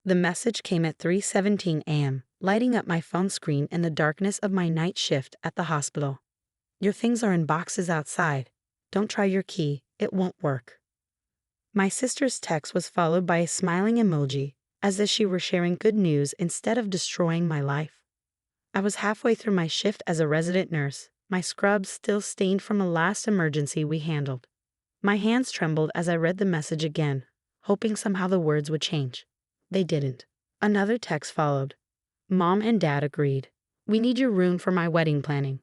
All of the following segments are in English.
The message came at 3:17 a.m., lighting up my phone screen in the darkness of my night shift at the hospital. Your things are in boxes outside. Don't try your key, it won't work. My sister's text was followed by a smiling emoji, as if she were sharing good news instead of destroying my life. I was halfway through my shift as a resident nurse, my scrubs still stained from a last emergency we handled. My hands trembled as I read the message again, hoping somehow the words would change. They didn't. Another text followed. Mom and Dad agreed. We need your room for my wedding planning.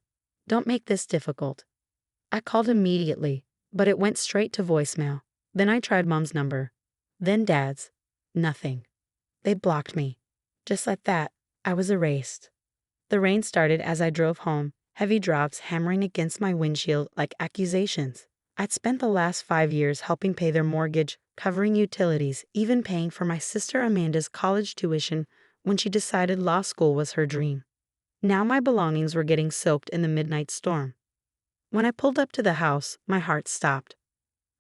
Don't make this difficult. I called immediately, but it went straight to voicemail. Then I tried Mom's number. Then Dad's. Nothing. They blocked me. Just like that, I was erased. The rain started as I drove home, heavy drops hammering against my windshield like accusations. I'd spent the last 5 years helping pay their mortgage, covering utilities, even paying for my sister Amanda's college tuition when she decided law school was her dream. Now my belongings were getting soaked in the midnight storm. When I pulled up to the house, my heart stopped.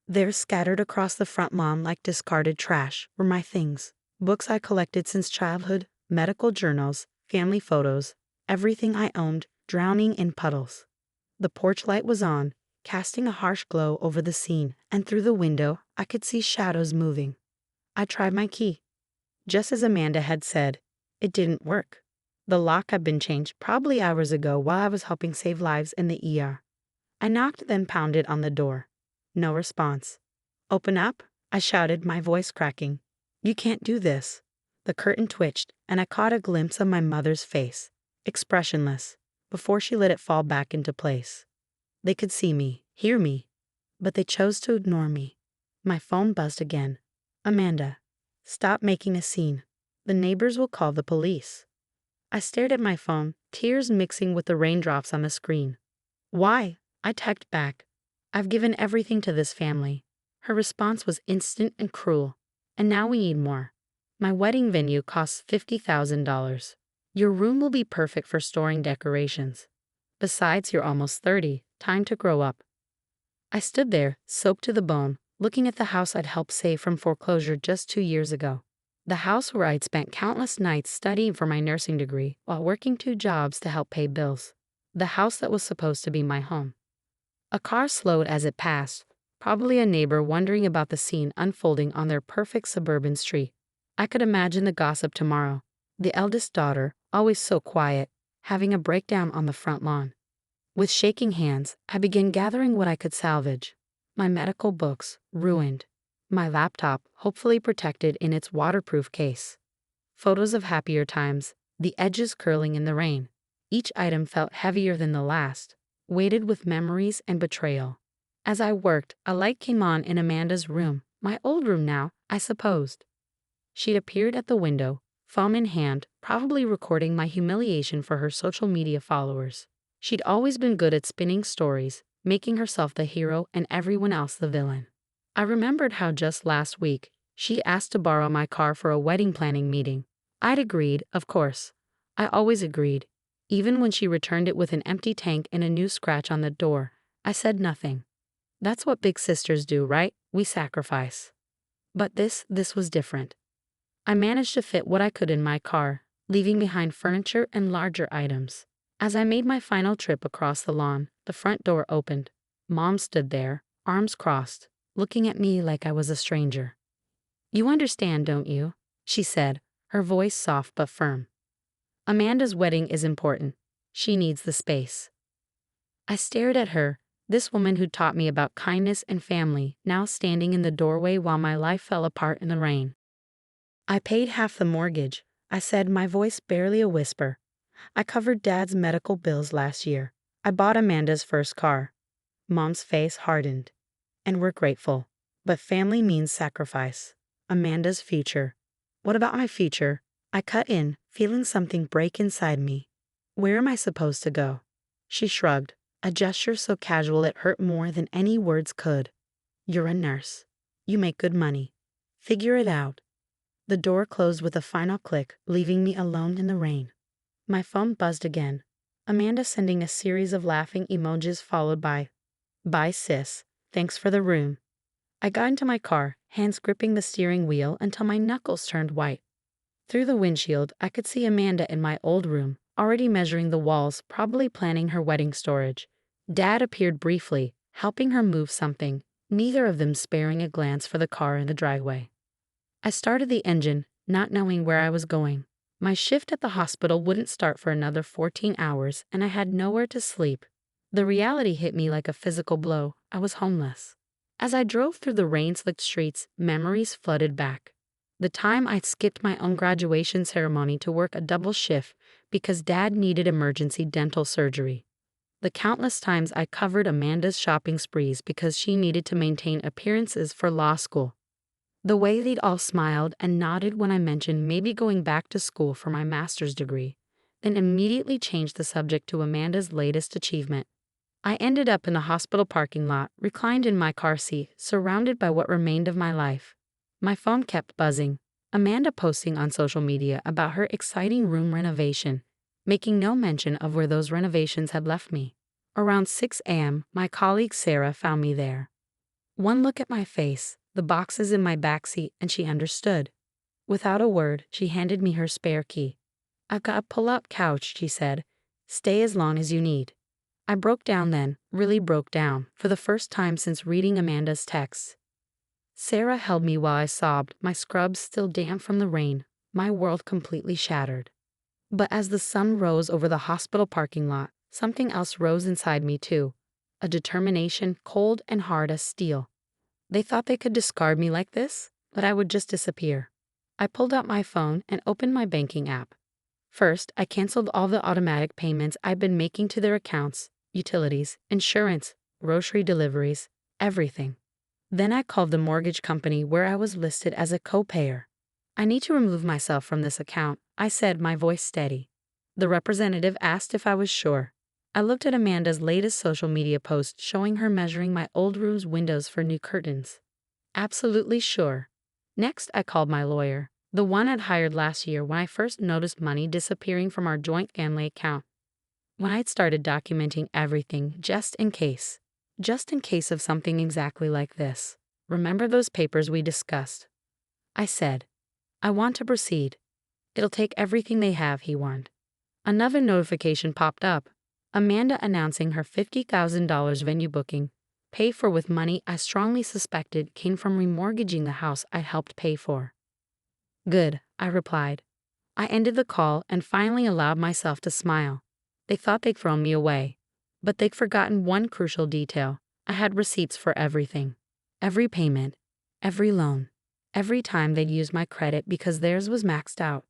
There, scattered across the front lawn like discarded trash, were my things. Books I collected since childhood, medical journals, family photos, everything I owned, drowning in puddles. The porch light was on, casting a harsh glow over the scene, and through the window I could see shadows moving. I tried my key. Just as Amanda had said, it didn't work. The lock had been changed probably hours ago while I was helping save lives in the ER. I knocked, then pounded on the door. No response. Open up, I shouted, my voice cracking. You can't do this. The curtain twitched, and I caught a glimpse of my mother's face, expressionless, before she let it fall back into place. They could see me, hear me, but they chose to ignore me. My phone buzzed again. Amanda, stop making a scene. The neighbors will call the police. I stared at my phone, tears mixing with the raindrops on the screen. Why? I typed back. I've given everything to this family. Her response was instant and cruel. And now we need more. My wedding venue costs $50,000. Your room will be perfect for storing decorations. Besides, you're almost 30. Time to grow up. I stood there, soaked to the bone, looking at the house I'd helped save from foreclosure just 2 years ago. The house where I'd spent countless nights studying for my nursing degree while working 2 jobs to help pay bills. The house that was supposed to be my home. A car slowed as it passed, probably a neighbor wondering about the scene unfolding on their perfect suburban street. I could imagine the gossip tomorrow. The eldest daughter, always so quiet, having a breakdown on the front lawn. With shaking hands, I began gathering what I could salvage. My medical books, ruined. My laptop, hopefully protected in its waterproof case. Photos of happier times, the edges curling in the rain. Each item felt heavier than the last, weighted with memories and betrayal. As I worked, a light came on in Amanda's room, my old room now, I supposed. She'd appeared at the window, phone in hand, probably recording my humiliation for her social media followers. She'd always been good at spinning stories, making herself the hero and everyone else the villain. I remembered how just last week, she asked to borrow my car for a wedding planning meeting. I'd agreed, of course. I always agreed. Even when she returned it with an empty tank and a new scratch on the door, I said nothing. That's what big sisters do, right? We sacrifice. But this was different. I managed to fit what I could in my car, leaving behind furniture and larger items. As I made my final trip across the lawn, the front door opened. Mom stood there, arms crossed, looking at me like I was a stranger. You understand, don't you? She said, her voice soft but firm. Amanda's wedding is important. She needs the space. I stared at her, this woman who taught me about kindness and family, now standing in the doorway while my life fell apart in the rain. I paid half the mortgage, I said, my voice barely a whisper. I covered Dad's medical bills last year. I bought Amanda's first car. Mom's face hardened. And we're grateful. But family means sacrifice. Amanda's future. What about my future? I cut in, feeling something break inside me. Where am I supposed to go? She shrugged, a gesture so casual it hurt more than any words could. You're a nurse. You make good money. Figure it out. The door closed with a final click, leaving me alone in the rain. My phone buzzed again. Amanda sending a series of laughing emojis followed by, "Bye sis, thanks for the room." I got into my car, hands gripping the steering wheel until my knuckles turned white. Through the windshield, I could see Amanda in my old room, already measuring the walls, probably planning her wedding storage. Dad appeared briefly, helping her move something, neither of them sparing a glance for the car in the driveway. I started the engine, not knowing where I was going. My shift at the hospital wouldn't start for another 14 hours, and I had nowhere to sleep. The reality hit me like a physical blow. I was homeless. As I drove through the rain-slicked streets, memories flooded back. The time I'd skipped my own graduation ceremony to work a double shift because Dad needed emergency dental surgery. The countless times I covered Amanda's shopping sprees because she needed to maintain appearances for law school. The way they'd all smiled and nodded when I mentioned maybe going back to school for my master's degree, then immediately changed the subject to Amanda's latest achievement. I ended up in the hospital parking lot, reclined in my car seat, surrounded by what remained of my life. My phone kept buzzing, Amanda posting on social media about her exciting room renovation, making no mention of where those renovations had left me. Around 6 a.m., my colleague Sarah found me there. One look at my face, the boxes in my backseat, and she understood. Without a word, she handed me her spare key. "I've got a pull-out couch," she said. "Stay as long as you need." I broke down then, really broke down, for the first time since reading Amanda's texts. Sarah held me while I sobbed, my scrubs still damp from the rain, my world completely shattered. But as the sun rose over the hospital parking lot, something else rose inside me too, a determination cold and hard as steel. They thought they could discard me like this, but I would just disappear. I pulled out my phone and opened my banking app. First, I canceled all the automatic payments I'd been making to their accounts, utilities, insurance, grocery deliveries, everything. Then I called the mortgage company where I was listed as a co-payer. "I need to remove myself from this account," I said, my voice steady. The representative asked if I was sure. I looked at Amanda's latest social media post showing her measuring my old room's windows for new curtains. Absolutely sure. Next, I called my lawyer, the one I'd hired last year when I first noticed money disappearing from our joint family account. When I'd started documenting everything just in case of something exactly like this. "Remember those papers we discussed?" I said. "I want to proceed." "It'll take everything they have," he warned. Another notification popped up. Amanda announcing her $50,000 venue booking, paid for with money I strongly suspected came from remortgaging the house I helped pay for. "Good," I replied. I ended the call and finally allowed myself to smile. They thought they'd thrown me away. But they'd forgotten one crucial detail. I had receipts for everything. Every payment, every loan, every time they'd used my credit because theirs was maxed out.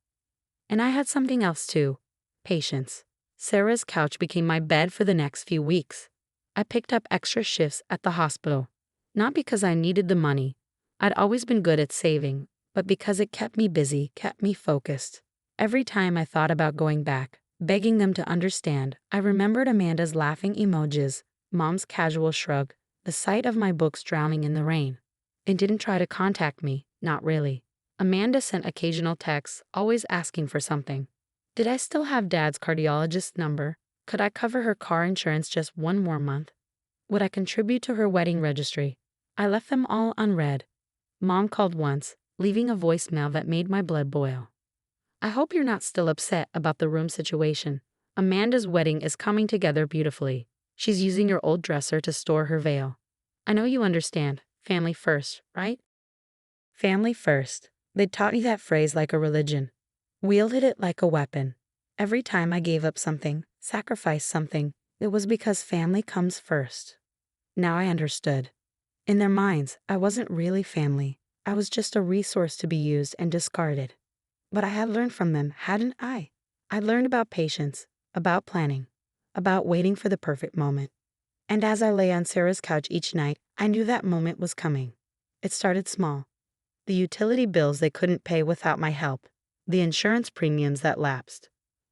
And I had something else too. Patience. Sarah's couch became my bed for the next few weeks. I picked up extra shifts at the hospital. Not because I needed the money. I'd always been good at saving, but because it kept me busy, kept me focused. Every time I thought about going back, begging them to understand, I remembered Amanda's laughing emojis, Mom's casual shrug, the sight of my books drowning in the rain. It didn't try to contact me, not really. Amanda sent occasional texts, always asking for something. Did I still have Dad's cardiologist's number? Could I cover her car insurance just one more month? Would I contribute to her wedding registry? I left them all unread. Mom called once, leaving a voicemail that made my blood boil. "I hope you're not still upset about the room situation. Amanda's wedding is coming together beautifully. She's using your old dresser to store her veil. I know you understand. Family first, right?" Family first. They taught me that phrase like a religion. Wielded it like a weapon. Every time I gave up something, sacrificed something, it was because family comes first. Now I understood. In their minds, I wasn't really family. I was just a resource to be used and discarded. But I had learned from them, hadn't I? I learned about patience, about planning, about waiting for the perfect moment. And as I lay on Sarah's couch each night, I knew that moment was coming. It started small. The utility bills they couldn't pay without my help, the insurance premiums that lapsed,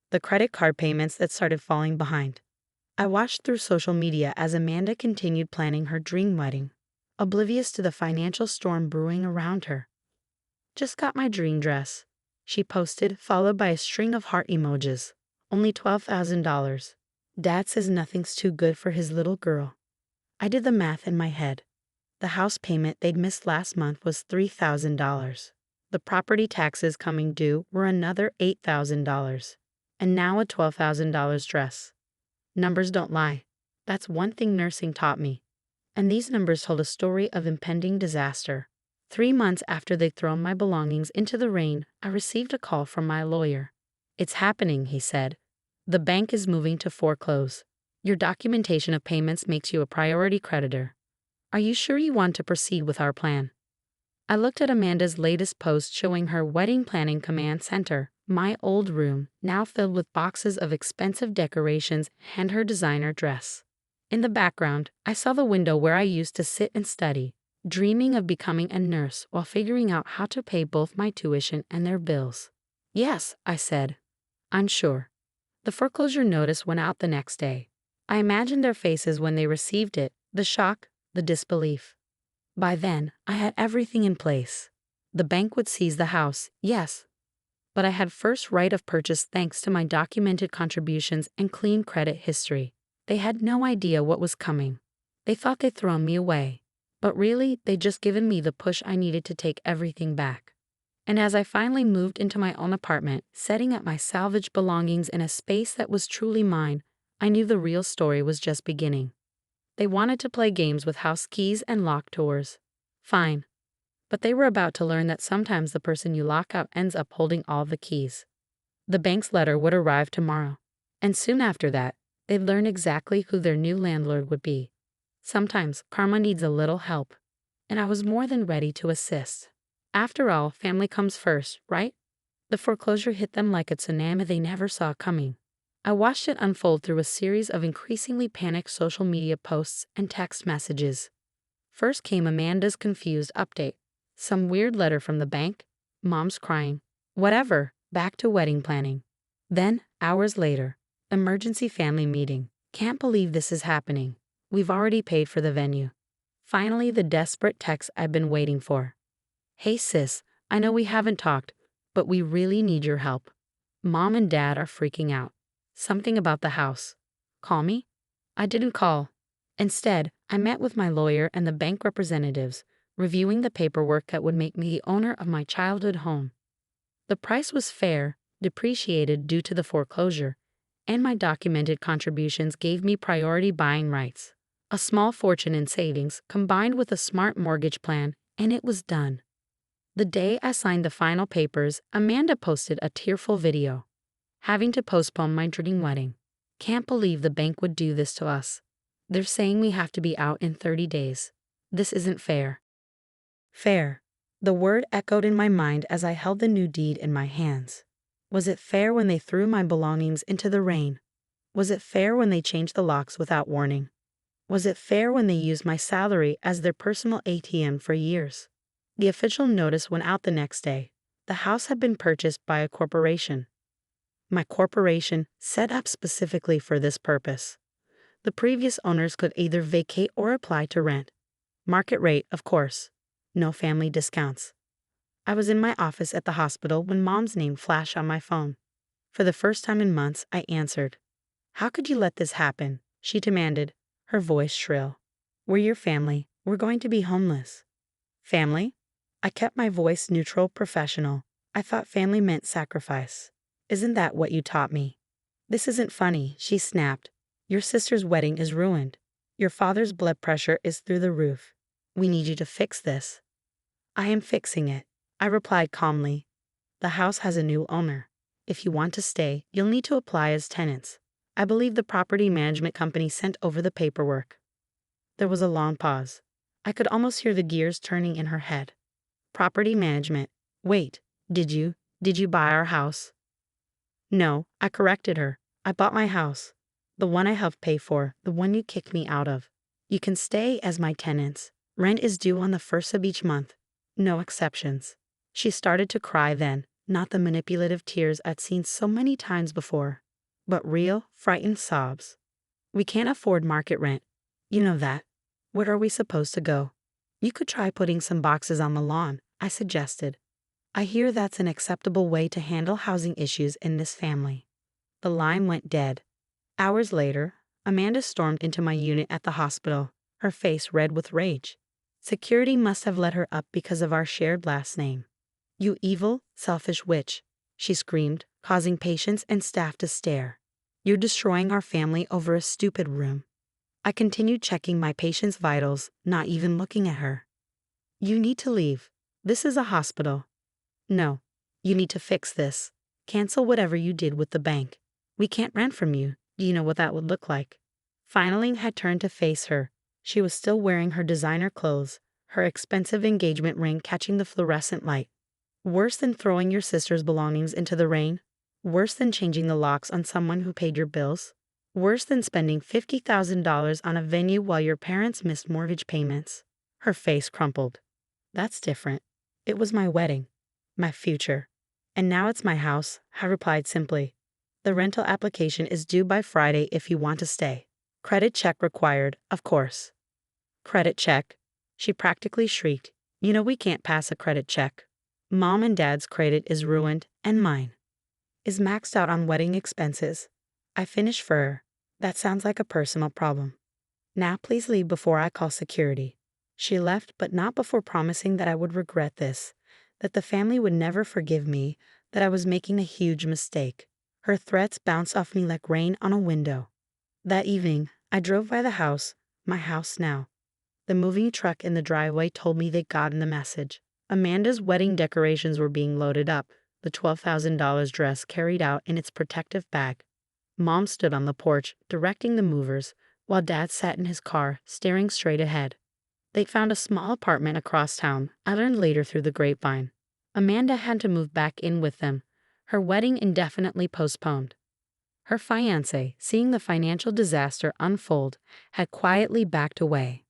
the credit card payments that started falling behind. I watched through social media as Amanda continued planning her dream wedding, oblivious to the financial storm brewing around her. "Just got my dream dress," she posted, followed by a string of heart emojis. "Only $12,000. Dad says nothing's too good for his little girl." I did the math in my head. The house payment they'd missed last month was $3,000. The property taxes coming due were another $8,000. And now a $12,000 dress. Numbers don't lie. That's one thing nursing taught me. And these numbers told a story of impending disaster. 3 months after they'd thrown my belongings into the rain, I received a call from my lawyer. "It's happening," he said. "The bank is moving to foreclose. Your documentation of payments makes you a priority creditor. Are you sure you want to proceed with our plan?" I looked at Amanda's latest post showing her wedding planning command center, my old room, now filled with boxes of expensive decorations, and her designer dress. In the background, I saw the window where I used to sit and study, dreaming of becoming a nurse while figuring out how to pay both my tuition and their bills. "Yes," I said. "I'm sure." The foreclosure notice went out the next day. I imagined their faces when they received it, the shock, the disbelief. By then, I had everything in place. The bank would seize the house, yes. But I had first right of purchase thanks to my documented contributions and clean credit history. They had no idea what was coming. They thought they'd thrown me away. But really, they'd just given me the push I needed to take everything back. And as I finally moved into my own apartment, setting up my salvaged belongings in a space that was truly mine, I knew the real story was just beginning. They wanted to play games with house keys and locked doors. Fine. But they were about to learn that sometimes the person you lock out ends up holding all the keys. The bank's letter would arrive tomorrow. And soon after that, they'd learn exactly who their new landlord would be. Sometimes karma needs a little help. And I was more than ready to assist. After all, family comes first, right? The foreclosure hit them like a tsunami they never saw coming. I watched it unfold through a series of increasingly panicked social media posts and text messages. First came Amanda's confused update. Some weird letter from the bank, mom's crying, whatever, back to wedding planning. Then, hours later, emergency family meeting. Can't believe this is happening. We've already paid for the venue. Finally, the desperate text I've been waiting for. "Hey sis, I know we haven't talked, but we really need your help. Mom and Dad are freaking out. Something about the house. Call me?" I didn't call. Instead, I met with my lawyer and the bank representatives, reviewing the paperwork that would make me the owner of my childhood home. The price was fair, depreciated due to the foreclosure, and my documented contributions gave me priority buying rights. A small fortune in savings combined with a smart mortgage plan, and it was done. The day I signed the final papers, Amanda posted a tearful video. "Having to postpone my dream wedding. Can't believe the bank would do this to us. They're saying we have to be out in 30 days. This isn't fair." Fair. The word echoed in my mind as I held the new deed in my hands. Was it fair when they threw my belongings into the rain? Was it fair when they changed the locks without warning? Was it fair when they used my salary as their personal ATM for years? The official notice went out the next day. The house had been purchased by a corporation. My corporation, set up specifically for this purpose. The previous owners could either vacate or apply to rent. Market rate, of course. No family discounts. I was in my office at the hospital when Mom's name flashed on my phone. For the first time in months, I answered. "How could you let this happen?" she demanded, her voice shrill. "We're your family. We're going to be homeless." Family? I kept my voice neutral, professional. I thought family meant sacrifice. "Isn't that what you taught me?" "This isn't funny," she snapped. "Your sister's wedding is ruined. Your father's blood pressure is through the roof. We need you to fix this." "I am fixing it," I replied calmly. "The house has a new owner. If you want to stay, you'll need to apply as tenants. I believe the property management company sent over the paperwork." There was a long pause. I could almost hear the gears turning in her head. Property management. Wait, did you buy our house? "No," I corrected her. "I bought my house. The one I helped pay for, the one you kicked me out of. You can stay as my tenants. Rent is due on the 1st of each month. No exceptions." She started to cry then, not the manipulative tears I'd seen so many times before, but real, frightened sobs. "We can't afford market rent. You know that. Where are we supposed to go?" "You could try putting some boxes on the lawn," I suggested. "I hear that's an acceptable way to handle housing issues in this family." The line went dead. Hours later, Amanda stormed into my unit at the hospital, her face red with rage. Security must have let her up because of our shared last name. "You evil, selfish witch," she screamed, causing patients and staff to stare. "You're destroying our family over a stupid room." I continued checking my patient's vitals, not even looking at her. "You need to leave. This is a hospital." "No. You need to fix this. Cancel whatever you did with the bank. We can't rent from you. Do you know what that would look like?" Finally, I turned to face her. She was still wearing her designer clothes, her expensive engagement ring catching the fluorescent light. "Worse than throwing your sister's belongings into the rain? Worse than changing the locks on someone who paid your bills? Worse than spending $50,000 on a venue while your parents missed mortgage payments?" Her face crumpled. "That's different. It was my wedding. My future. And now it's my house," I replied simply. "The rental application is due by Friday if you want to stay. Credit check required, of course." "Credit check?" She practically shrieked. "You know we can't pass a credit check. Mom and Dad's credit is ruined, and mine is maxed out on wedding expenses." I finished for her. "That sounds like a personal problem. Now please leave before I call security." She left, but not before promising that I would regret this, that the family would never forgive me, that I was making a huge mistake. Her threats bounced off me like rain on a window. That evening, I drove by the house, my house now. The moving truck in the driveway told me they'd gotten the message. Amanda's wedding decorations were being loaded up, the $12,000 dress carried out in its protective bag. Mom stood on the porch, directing the movers, while Dad sat in his car, staring straight ahead. They'd found a small apartment across town, I learned later through the grapevine. Amanda had to move back in with them, her wedding indefinitely postponed. Her fiancé, seeing the financial disaster unfold, had quietly backed away.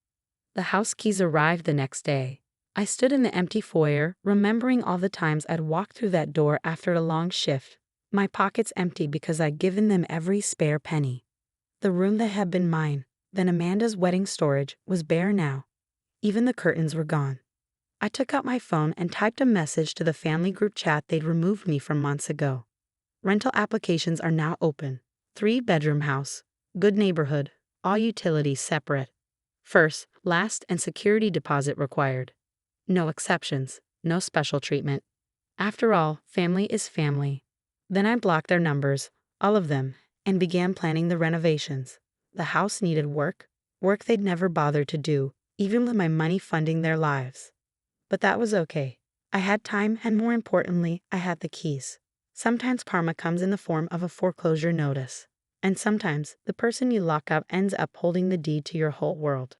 The house keys arrived the next day. I stood in the empty foyer, remembering all the times I'd walked through that door after a long shift, my pockets empty because I'd given them every spare penny. The room that had been mine, then Amanda's wedding storage, was bare now. Even the curtains were gone. I took out my phone and typed a message to the family group chat they'd removed me from months ago. "Rental applications are now open. 3-bedroom house. Good neighborhood. All utilities separate. First, last, and security deposit required. No exceptions. No special treatment. After all, family is family." Then I blocked their numbers, all of them, and began planning the renovations. The house needed work they'd never bothered to do, even with my money funding their lives. But that was okay. I had time, and more importantly, I had the keys. Sometimes karma comes in the form of a foreclosure notice. And sometimes the person you lock up ends up holding the deed to your whole world.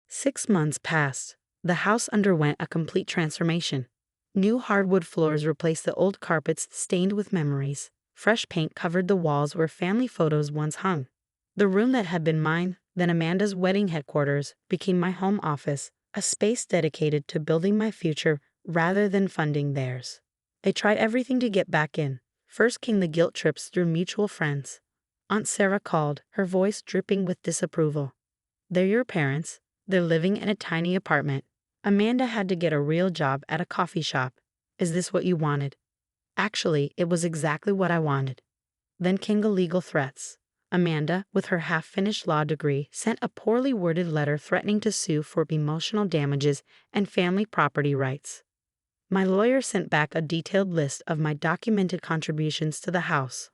6 months passed. The house underwent a complete transformation. New hardwood floors replaced the old carpets stained with memories. Fresh paint covered the walls where family photos once hung. The room that had been mine, then Amanda's wedding headquarters, became my home office, a space dedicated to building my future rather than funding theirs. They tried everything to get back in. First came the guilt trips through mutual friends. Aunt Sarah called, her voice dripping with disapproval. "They're your parents. They're living in a tiny apartment. Amanda had to get a real job at a coffee shop. Is this what you wanted?" Actually, it was exactly what I wanted. Then came the legal threats. Amanda, with her half-finished law degree, sent a poorly worded letter threatening to sue for emotional damages and family property rights. My lawyer sent back a detailed list of my documented contributions to the house,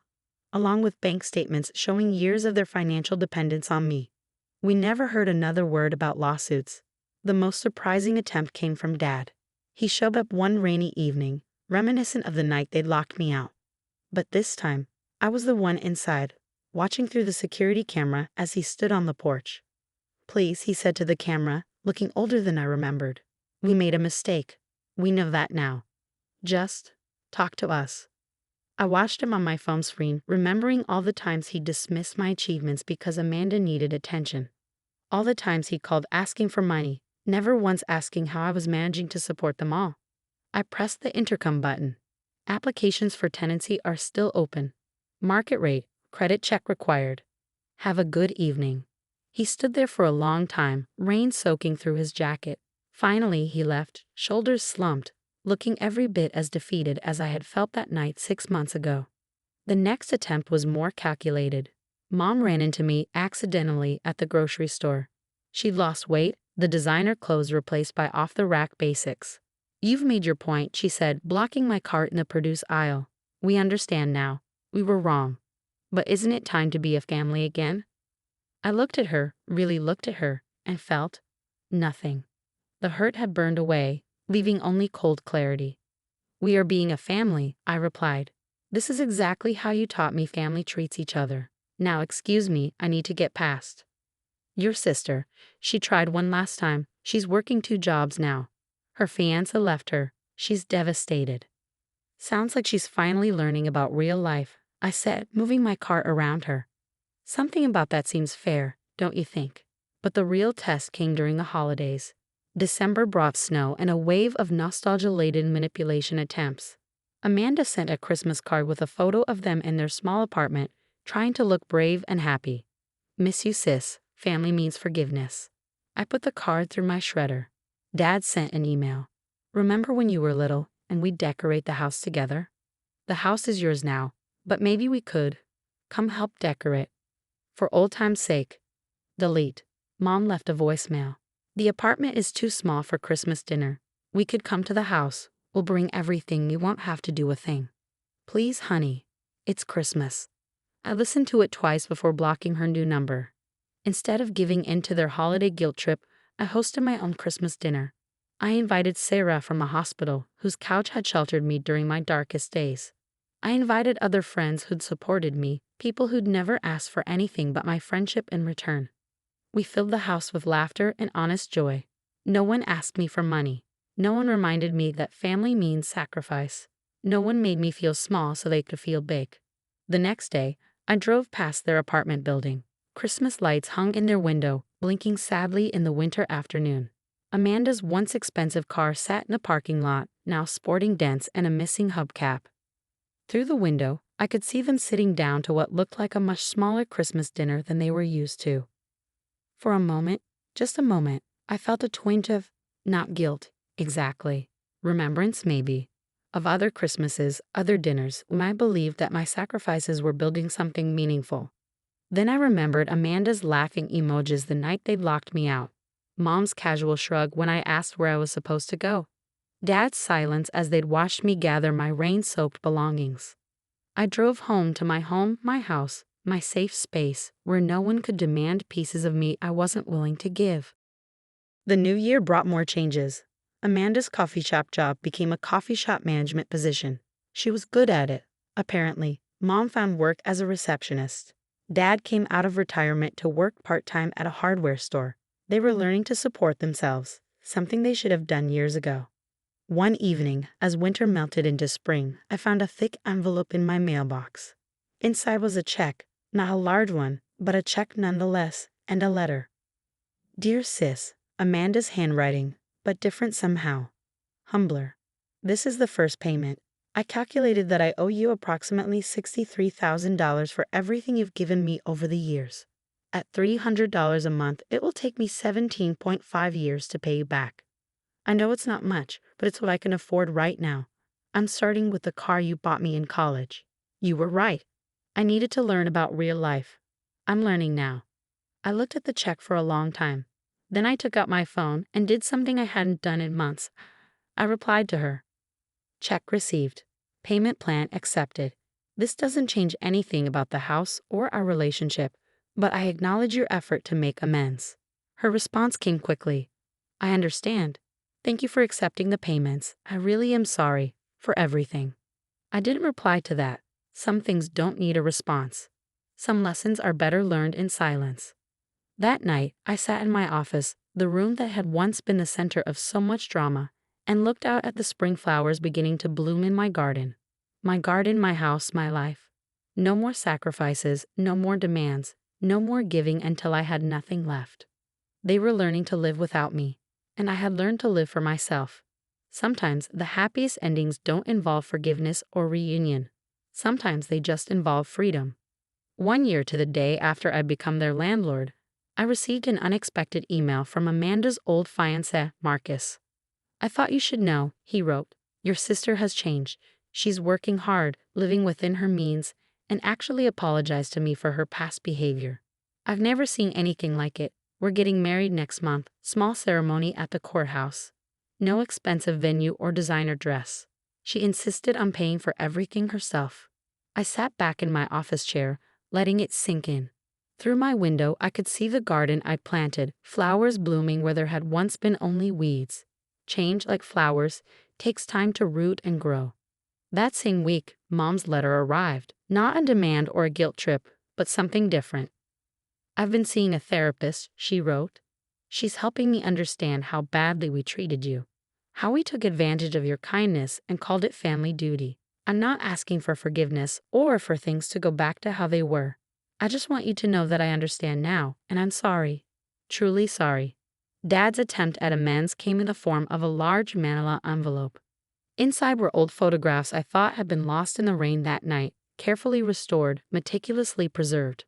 along with bank statements showing years of their financial dependence on me. We never heard another word about lawsuits. The most surprising attempt came from Dad. He showed up one rainy evening, reminiscent of the night they'd locked me out. But this time, I was the one inside, watching through the security camera as he stood on the porch. "Please," he said to the camera, looking older than I remembered. "We made a mistake. We know that now. Just talk to us." I watched him on my phone screen, remembering all the times he dismissed my achievements because Amanda needed attention. All the times he called asking for money, never once asking how I was managing to support them all. I pressed the intercom button. "Applications for tenancy are still open. Market rate, credit check required. Have a good evening." He stood there for a long time, rain soaking through his jacket. Finally, he left, shoulders slumped, looking every bit as defeated as I had felt that night 6 months ago. The next attempt was more calculated. Mom ran into me accidentally at the grocery store. She'd lost weight, the designer clothes replaced by off-the-rack basics. You've made your point, she said, blocking my cart in the produce aisle. We understand now. We were wrong. But isn't it time to be a family again? I looked at her, really looked at her, and felt nothing. The hurt had burned away, leaving only cold clarity. We are being a family, I replied. This is exactly how you taught me family treats each other. Now excuse me, I need to get past. Your sister. She tried one last time. She's working 2 jobs now. Her fiancé left her. She's devastated. Sounds like she's finally learning about real life, I said, moving my cart around her. Something about that seems fair, don't you think? But the real test came during the holidays. December brought snow and a wave of nostalgia-laden manipulation attempts. Amanda sent a Christmas card with a photo of them in their small apartment, trying to look brave and happy. Miss you, sis. Family means forgiveness. I put the card through my shredder. Dad sent an email. Remember when you were little and we'd decorate the house together? The house is yours now, but maybe we could. Come help decorate. For old time's sake. Delete. Mom left a voicemail. The apartment is too small for Christmas dinner. We could come to the house. We'll bring everything. You won't have to do a thing. Please, honey. It's Christmas. I listened to it twice before blocking her new number. Instead of giving in to their holiday guilt trip, I hosted my own Christmas dinner. I invited Sarah from a hospital whose couch had sheltered me during my darkest days. I invited other friends who'd supported me, people who'd never asked for anything but my friendship in return. We filled the house with laughter and honest joy. No one asked me for money. No one reminded me that family means sacrifice. No one made me feel small so they could feel big. The next day, I drove past their apartment building. Christmas lights hung in their window, blinking sadly in the winter afternoon. Amanda's once expensive car sat in a parking lot, now sporting dents and a missing hubcap. Through the window, I could see them sitting down to what looked like a much smaller Christmas dinner than they were used to. For a moment, just a moment, I felt a twinge of, not guilt, exactly, remembrance maybe, of other Christmases, other dinners, when I believed that my sacrifices were building something meaningful. Then I remembered Amanda's laughing emojis the night they'd locked me out, Mom's casual shrug when I asked where I was supposed to go, Dad's silence as they'd watched me gather my rain-soaked belongings. I drove home to my home, my house, my safe space, where no one could demand pieces of me I wasn't willing to give. The new year brought more changes. Amanda's coffee shop job became a coffee shop management position. She was good at it, apparently. Mom found work as a receptionist. Dad came out of retirement to work part-time at a hardware store. They were learning to support themselves, something they should have done years ago. One evening, as winter melted into spring, I found a thick envelope in my mailbox. Inside was a check, not a large one, but a check nonetheless, and a letter. Dear Sis, Amanda's handwriting, but different somehow. Humbler. This is the first payment. I calculated that I owe you approximately $63,000 for everything you've given me over the years. At $300 a month, it will take me 17.5 years to pay you back. I know it's not much, but it's what I can afford right now. I'm starting with the car you bought me in college. You were right. I needed to learn about real life. I'm learning now. I looked at the check for a long time. Then I took out my phone and did something I hadn't done in months. I replied to her. Check received. Payment plan accepted. This doesn't change anything about the house or our relationship, but I acknowledge your effort to make amends. Her response came quickly. I understand. Thank you for accepting the payments. I really am sorry for everything. I didn't reply to that. Some things don't need a response. Some lessons are better learned in silence. That night, I sat in my office, the room that had once been the center of so much drama, and looked out at the spring flowers beginning to bloom in my garden. My garden, my house, my life. No more sacrifices, no more demands, no more giving until I had nothing left. They were learning to live without me, and I had learned to live for myself. Sometimes the happiest endings don't involve forgiveness or reunion. Sometimes they just involve freedom. 1 year to the day after I'd become their landlord, I received an unexpected email from Amanda's old fiancé, Marcus. I thought you should know, he wrote. Your sister has changed. She's working hard, living within her means, and actually apologized to me for her past behavior. I've never seen anything like it. We're getting married next month, small ceremony at the courthouse. No expensive venue or designer dress. She insisted on paying for everything herself. I sat back in my office chair, letting it sink in. Through my window, I could see the garden I'd planted, flowers blooming where there had once been only weeds. Change, like flowers, takes time to root and grow. That same week, Mom's letter arrived. Not a demand or a guilt trip, but something different. "I've been seeing a therapist," she wrote. "She's helping me understand how badly we treated you. How we took advantage of your kindness and called it family duty. I'm not asking for forgiveness or for things to go back to how they were. I just want you to know that I understand now, and I'm sorry. Truly sorry." Dad's attempt at amends came in the form of a large manila envelope. Inside were old photographs I thought had been lost in the rain that night, carefully restored, meticulously preserved.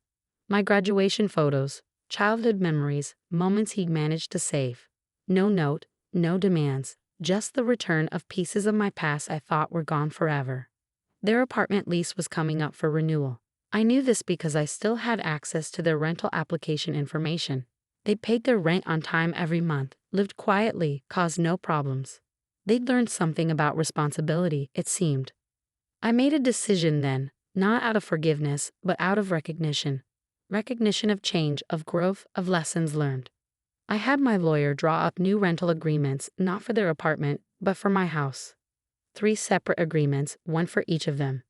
My graduation photos, childhood memories, moments he'd managed to save. No note, no demands, just the return of pieces of my past I thought were gone forever. Their apartment lease was coming up for renewal. I knew this because I still had access to their rental application information. They paid their rent on time every month, lived quietly, caused no problems. They'd learned something about responsibility, it seemed. I made a decision then, not out of forgiveness, but out of recognition. Recognition of change, of growth, of lessons learned. I had my lawyer draw up new rental agreements, not for their apartment, but for my house. 3 separate agreements, one for each of them.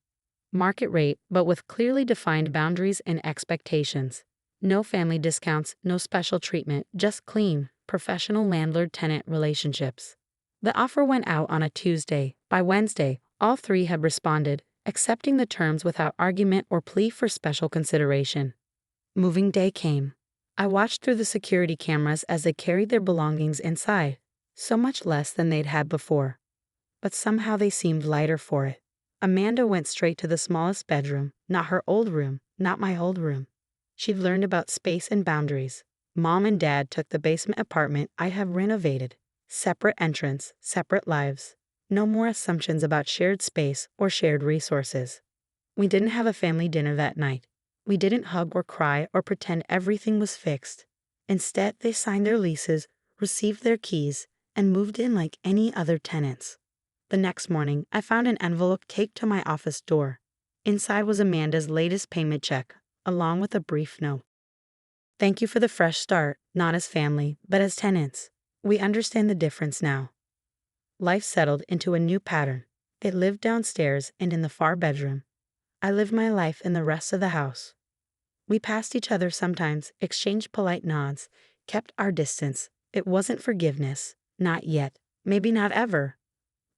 Market rate, but with clearly defined boundaries and expectations. No family discounts, no special treatment, just clean, professional landlord-tenant relationships. The offer went out on a Tuesday. By Wednesday, all 3 had responded, accepting the terms without argument or plea for special consideration. Moving day came. I watched through the security cameras as they carried their belongings inside, so much less than they'd had before. But somehow they seemed lighter for it. Amanda went straight to the smallest bedroom, not her old room, not my old room. She'd learned about space and boundaries. Mom and Dad took the basement apartment I have renovated. Separate entrance, separate lives. No more assumptions about shared space or shared resources. We didn't have a family dinner that night. We didn't hug or cry or pretend everything was fixed. Instead, they signed their leases, received their keys, and moved in like any other tenants. The next morning, I found an envelope taped to my office door. Inside was Amanda's latest payment check, along with a brief note. "Thank you for the fresh start, not as family, but as tenants. We understand the difference now." Life settled into a new pattern. They lived downstairs and in the far bedroom. I lived my life in the rest of the house. We passed each other sometimes, exchanged polite nods, kept our distance. It wasn't forgiveness, not yet, maybe not ever.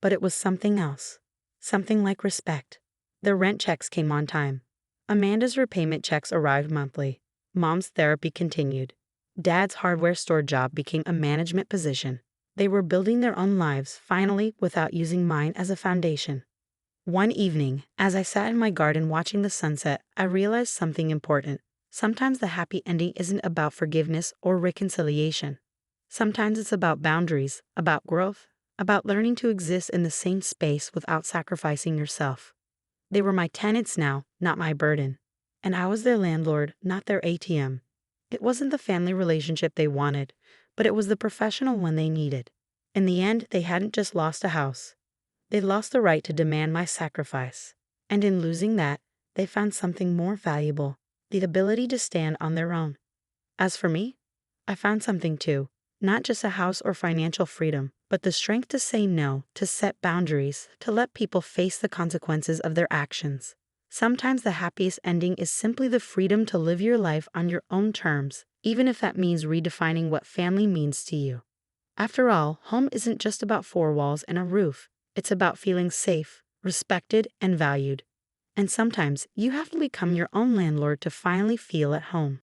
But it was something else, something like respect. The rent checks came on time. Amanda's repayment checks arrived monthly. Mom's therapy continued. Dad's hardware store job became a management position. They were building their own lives, finally, without using mine as a foundation. One evening, as I sat in my garden watching the sunset, I realized something important. Sometimes the happy ending isn't about forgiveness or reconciliation. Sometimes it's about boundaries, about growth, about learning to exist in the same space without sacrificing yourself. They were my tenants now, not my burden. And I was their landlord, not their ATM. It wasn't the family relationship they wanted, but it was the professional one they needed. In the end, they hadn't just lost a house. They lost the right to demand my sacrifice. And in losing that, they found something more valuable, the ability to stand on their own. As for me, I found something too, not just a house or financial freedom, but the strength to say no, to set boundaries, to let people face the consequences of their actions. Sometimes the happiest ending is simply the freedom to live your life on your own terms, even if that means redefining what family means to you. After all, home isn't just about 4 walls and a roof. It's about feeling safe, respected, and valued. And sometimes you have to become your own landlord to finally feel at home.